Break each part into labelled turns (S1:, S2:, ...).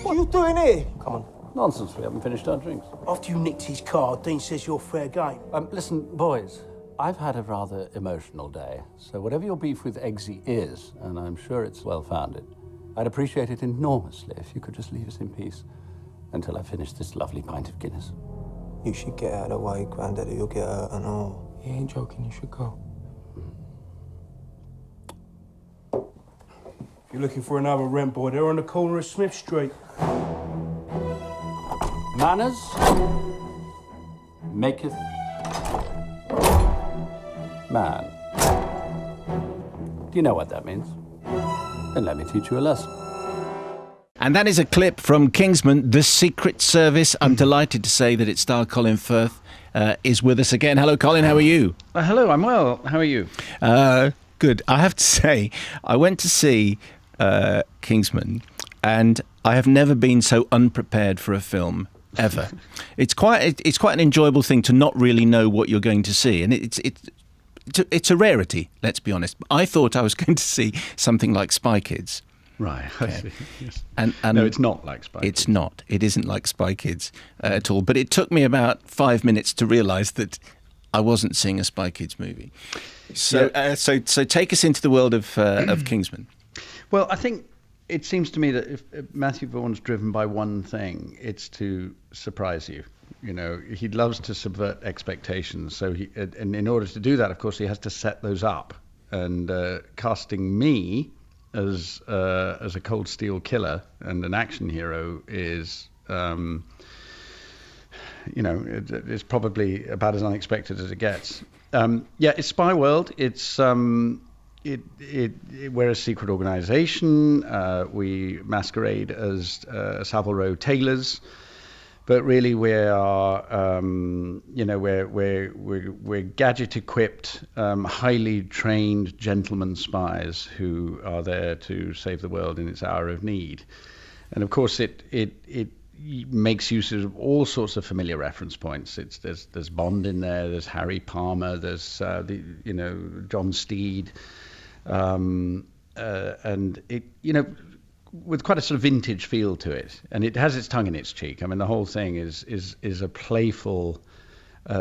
S1: What are you doing here?
S2: Come on. Nonsense, we haven't finished our drinks.
S1: After you nicked his car, Dean says you're fair game.
S2: Listen, boys, I've had a rather emotional day, so whatever your beef with Eggsy is, and I'm sure it's well-founded, I'd appreciate it enormously if you could just leave us in peace until I finish this lovely pint of Guinness.
S3: You should get out of the way, Granddaddy. You'll get hurt and all.
S4: He ain't joking, you should go.
S1: If you're looking for another rent boy, they're on the corner of Smith Street.
S2: Manners maketh man. Do you know what that means? Then let me teach you a lesson.
S5: And that is a clip from Kingsman, The Secret Service. I'm delighted to say that its star Colin Firth is with us again. Hello, Colin. How are you?
S6: Hello, I'm well. How are you?
S5: Good. I have to say, I went to see Kingsman, and I have never been so unprepared for a film ever. It's quite an enjoyable thing to not really know what you're going to see, and it's a rarity. Let's be honest. I thought I was going to see something like Spy Kids.
S6: Right, I see. Yes.
S5: And
S6: no, it's not like Spy Kids.
S5: It's not. It isn't like Spy Kids at all. But it took me about 5 minutes to realise that I wasn't seeing a Spy Kids movie. So, so take us into the world of Kingsman.
S6: Well, I think it seems to me that if Matthew Vaughn's driven by one thing, it's to surprise you. You know, he loves to subvert expectations. So and in order to do that, of course, he has to set those up. And casting me as a cold steel killer and an action hero is, it's probably about as unexpected as it gets. It's Spy World. It's we're a secret organization. We masquerade as Savile Row tailors, but really we are, we're gadget equipped, highly trained gentleman spies who are there to save the world in its hour of need. And of course, it makes use of all sorts of familiar reference points. There's Bond in there. There's Harry Palmer. There's John Steed. And it, with quite a sort of vintage feel to it, and it has its tongue in its cheek. I mean, the whole thing is a playful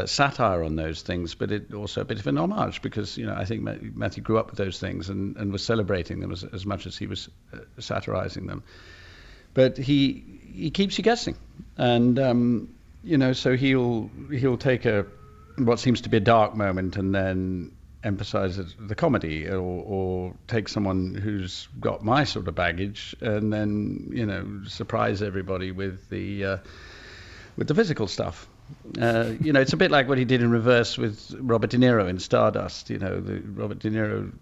S6: satire on those things, but it also a bit of an homage because I think Matthew grew up with those things and was celebrating them as much as he was satirizing them. But he keeps you guessing, and so he'll take what seems to be a dark moment and then emphasize the comedy, or take someone who's got my sort of baggage and then surprise everybody with the physical stuff. It's a bit like what he did in reverse with Robert De Niro in Stardust. Robert De Niro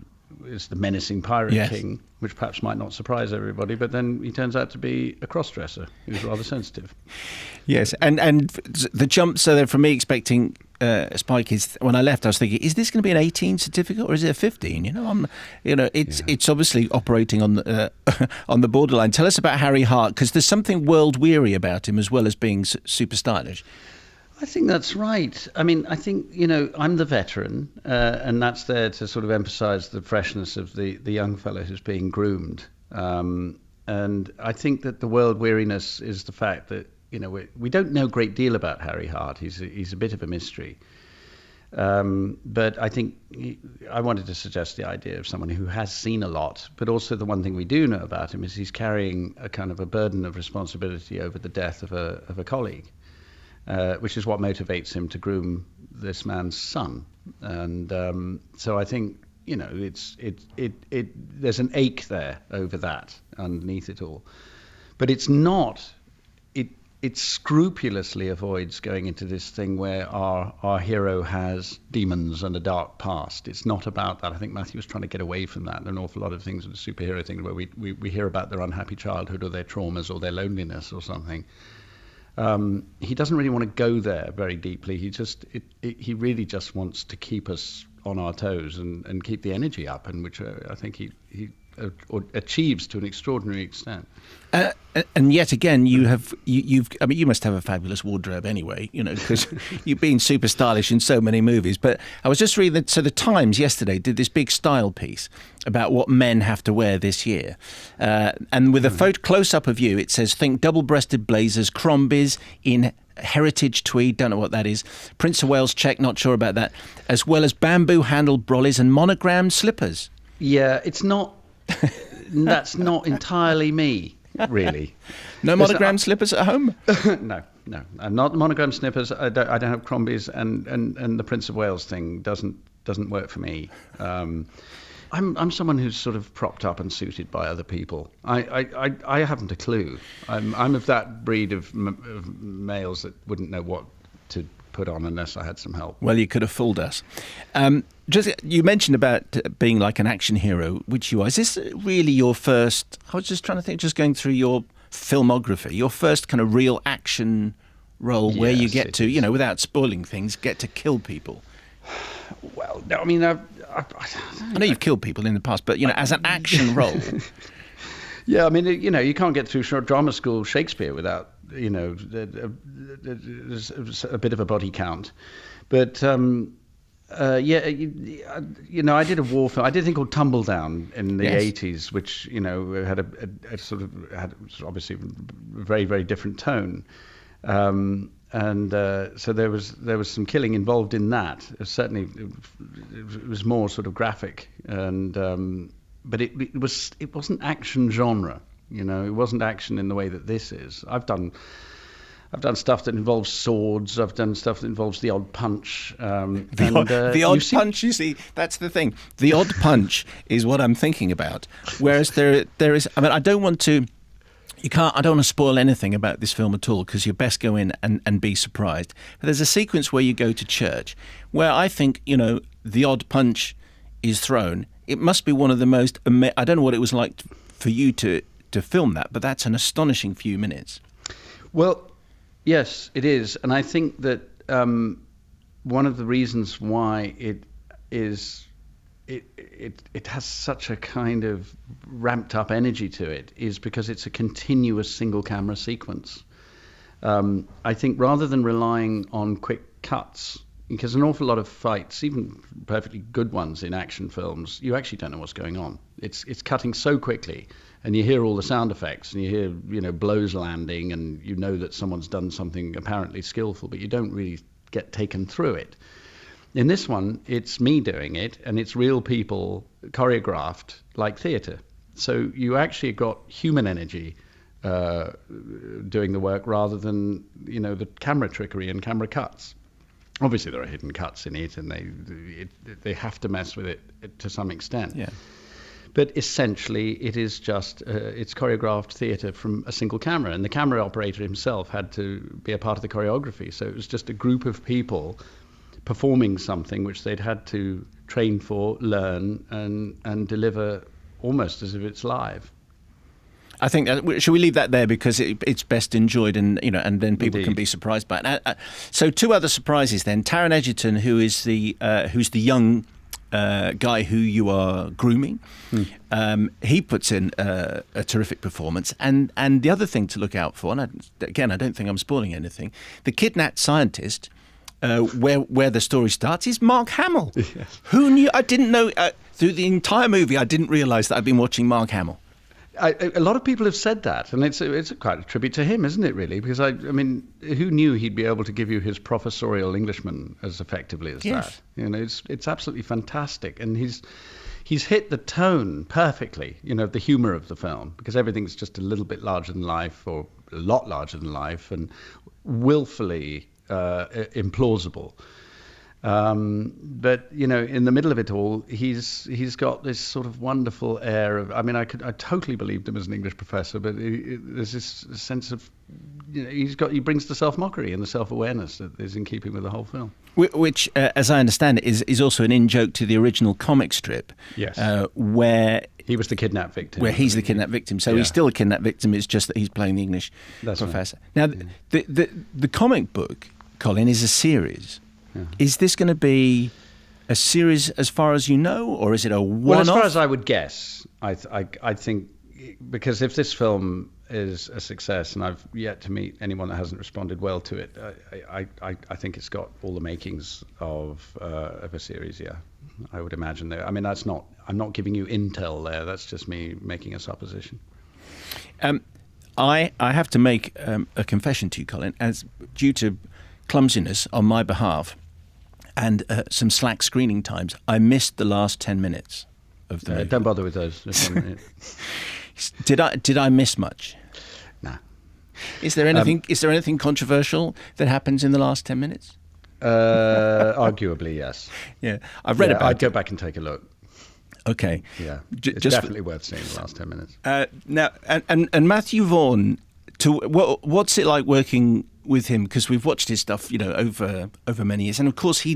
S6: is the menacing pirate king, which perhaps might not surprise everybody, but then he turns out to be a cross-dresser who's rather sensitive.
S5: Yes, and the jump, so then from me expecting Spy Kids, when I left I was thinking, is this going to be an 18 certificate or is it a 15? It's obviously operating on the on the borderline. Tell us about Harry Hart, because there's something world-weary about him as well as being super stylish.
S6: I think that's right. I mean, I think, I'm the veteran, and that's there to sort of emphasize the freshness of the young fellow who's being groomed. And I think that the world weariness is the fact that, we don't know a great deal about Harry Hart. He's a bit of a mystery. But I think I wanted to suggest the idea of someone who has seen a lot, but also the one thing we do know about him is he's carrying a kind of a burden of responsibility over the death of a colleague. Which is what motivates him to groom this man's son, and so I think there's an ache there over that underneath it all, but it's not. It scrupulously avoids going into this thing where our hero has demons and a dark past. It's not about that. I think Matthew was trying to get away from that. There are an awful lot of things in the superhero thing where we hear about their unhappy childhood or their traumas or their loneliness or something. He doesn't really want to go there very deeply. He really just wants to keep us on our toes and keep the energy up, and which I think he or achieves to an extraordinary extent.
S5: And yet again, you've. I mean, you must have a fabulous wardrobe anyway, because you've been super stylish in so many movies. But I was just reading that. So the Times yesterday did this big style piece about what men have to wear this year, and with a photo close up of you, it says, "Think double-breasted blazers, Crombies in heritage tweed, don't know what that is. Prince of Wales check, not sure about that, as well as bamboo-handled brollies and monogrammed slippers."
S6: Yeah, it's not. That's not entirely me. Really?
S5: No monogram slippers at home?
S6: No. I'm not monogram slippers. I don't have Crombies, and the Prince of Wales thing doesn't work for me. I'm someone who's sort of propped up and suited by other people. I haven't a clue. I'm of that breed of males that wouldn't know what to put on unless I had some help.
S5: Well, you could have fooled us. You mentioned about being like an action hero, which you are. Is this really your first? I was just trying to think, just going through your filmography, your first kind of real action role where you get to, without spoiling things, get to kill people.
S6: Well, no, I mean, I
S5: know you've killed people in the past, but as an action role.
S6: Yeah, I mean, you can't get through drama school Shakespeare without, a bit of a body count. But, I did a war film. I did a thing called Tumbledown in the 80s, which, had a sort of, had obviously a very, very different tone. So there was some killing involved in that. Certainly, it was more sort of graphic, but it wasn't action genre. It wasn't action in the way that this is. I've done stuff that involves swords. I've done stuff that involves the odd punch.
S5: The odd punch, you see, that's the thing. The odd punch is what I'm thinking about. Whereas there is. I mean, I don't want to spoil anything about this film at all, because you best go in and be surprised. But there's a sequence where you go to church where I think, the odd punch is thrown. It must be one of the most... I don't know what it was like for you to film that, but that's an astonishing few minutes.
S6: Well, yes, it is. And I think that one of the reasons why it has such a kind of ramped up energy to it is because it's a continuous single camera sequence. I think rather than relying on quick cuts, because an awful lot of fights, even perfectly good ones in action films, you actually don't know what's going on. It's cutting so quickly, and you hear all the sound effects, and you hear blows landing, and you know that someone's done something apparently skillful, but you don't really get taken through it. In this one, it's me doing it, and it's real people choreographed like theatre. So you actually got human energy doing the work rather than, the camera trickery and camera cuts. Obviously, there are hidden cuts in it, and they have to mess with it to some extent.
S5: Yeah.
S6: But essentially, it is just it's choreographed theatre from a single camera, and the camera operator himself had to be a part of the choreography. So it was just a group of people performing something which they'd had to train for, learn, and deliver almost as if it's live.
S5: I think should we leave that there, because it's best enjoyed, and then people can be surprised by it. So two other surprises then. Taron Egerton, who's the young guy who you are grooming, he puts in a terrific performance. And the other thing to look out for, and I don't think I'm spoiling anything, the kidnapped scientist. Where the story starts is Mark Hamill. Yes. Who knew? I didn't know through the entire movie. I didn't realise that I'd been watching Mark Hamill.
S6: A lot of people have said that, and it's quite a tribute to him, isn't it? Really, because I mean, who knew he'd be able to give you his professorial Englishman as effectively as that? It's absolutely fantastic, and he's hit the tone perfectly. The humour of the film, because everything's just a little bit larger than life, or a lot larger than life, and willfully implausible. But in the middle of it all, he's got this sort of wonderful air of. I mean, I totally believed him as an English professor, but there's this sense of, he brings the self-mockery and the self-awareness that is in keeping with the whole film.
S5: Which, as I understand it, is also an in-joke to the original comic strip.
S6: Yes.
S5: Where
S6: he was the kidnapped victim.
S5: Where he's the kidnapped victim. So he's still a kidnapped victim. It's just that he's playing the English professor. Right. Now, the comic book, Colin, is a series. Yeah. Is this going to be a series as far as you know, or is it a one-off?
S6: Well, as far as I would guess, I think because if this film is a success, and I've yet to meet anyone that hasn't responded well to it, I think it's got all the makings of a series. Yeah, I would imagine there. I mean, I'm not giving you intel there. That's just me making a supposition.
S5: I have to make a confession to you, Colin, as due to clumsiness on my behalf and some slack screening times, I missed the last 10 minutes of the movie.
S6: Don't bother with those.
S5: Did I miss much?
S6: Nah.
S5: Is there anything controversial that happens in the last 10 minutes?
S6: Arguably, yes.
S5: Yeah, I've read about
S6: I'd
S5: it.
S6: go back and take a look.
S5: Okay.
S6: Yeah, it's
S5: just
S6: definitely worth seeing the last 10 minutes.
S5: Now, and Matthew Vaughn, what's it like working with him? Because we've watched his stuff, over many years, and of course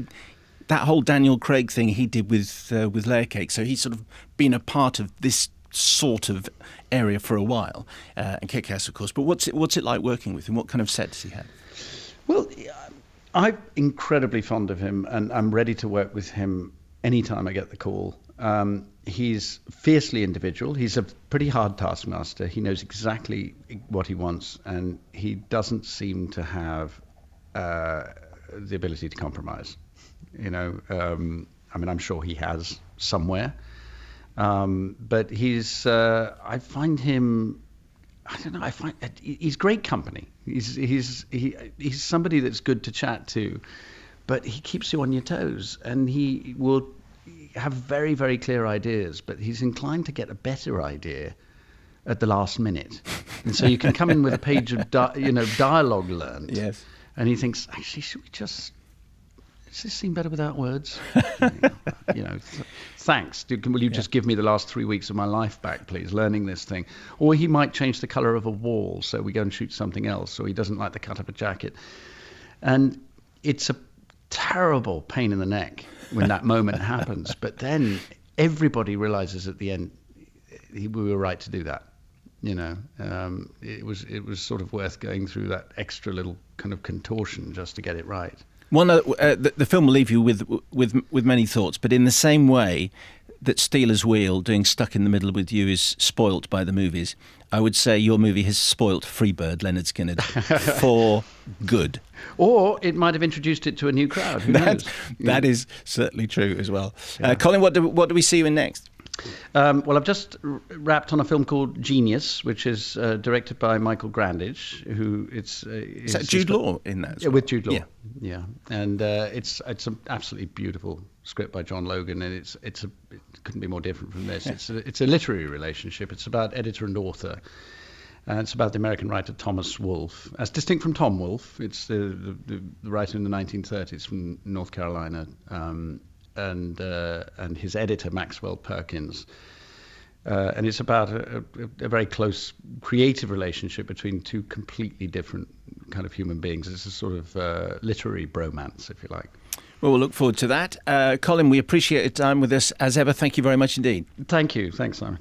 S5: that whole Daniel Craig thing he did with Layer Cake. So he's sort of been a part of this sort of area for a while, and Kick-Ass, of course. But what's it like working with him? What kind of set does he have?
S6: Well, I'm incredibly fond of him, and I'm ready to work with him anytime I get the call. He's fiercely individual. He's a pretty hard taskmaster. He knows exactly what he wants, and he doesn't seem to have the ability to compromise. I'm sure he has somewhere. But I find him, I don't know, he's great company. He's somebody that's good to chat to, but he keeps you on your toes, and he will have very, very clear ideas, but he's inclined to get a better idea at the last minute. And so you can come in with a page of dialogue learned.
S5: Yes.
S6: And he thinks, actually, does this seem better without words? Thanks. Will you just give me the last 3 weeks of my life back, please, learning this thing? Or he might change the color of a wall, so we go and shoot something else, or he doesn't like the cut of a jacket. And it's a terrible pain in the neck when that moment happens. But then everybody realizes at the end, we were right to do that. It was sort of worth going through that extra little kind of contortion just to get it right.
S5: The film will leave you with many thoughts, but in the same way that Steeler's Wheel, doing Stuck in the Middle with You, is spoilt by the movies, I would say your movie has spoilt Freebird, Leonard Skinner, for good.
S6: Or it might have introduced it to a new crowd. Who knows?
S5: That is certainly true as well. Yeah. Colin, what do we see you in next?
S6: Well, I've just wrapped on a film called Genius, which is directed by Michael Grandage, who is that
S5: Jude Law in that?
S6: Yeah, with Jude Law. Yeah. And it's an absolutely beautiful script by John Logan, and it couldn't be more different from this. Yeah. It's a literary relationship. It's about editor and author. And it's about the American writer Thomas Wolfe, as distinct from Tom Wolfe. It's the writer in the 1930s from North Carolina. And his editor Maxwell Perkins, and it's about a very close creative relationship between two completely different kind of human beings. It's a sort of literary bromance, if you like.
S5: Well, we'll look forward to that. Colin, we appreciate your time with us as ever. Thank you very much indeed.
S6: Thank you. Thanks, Simon.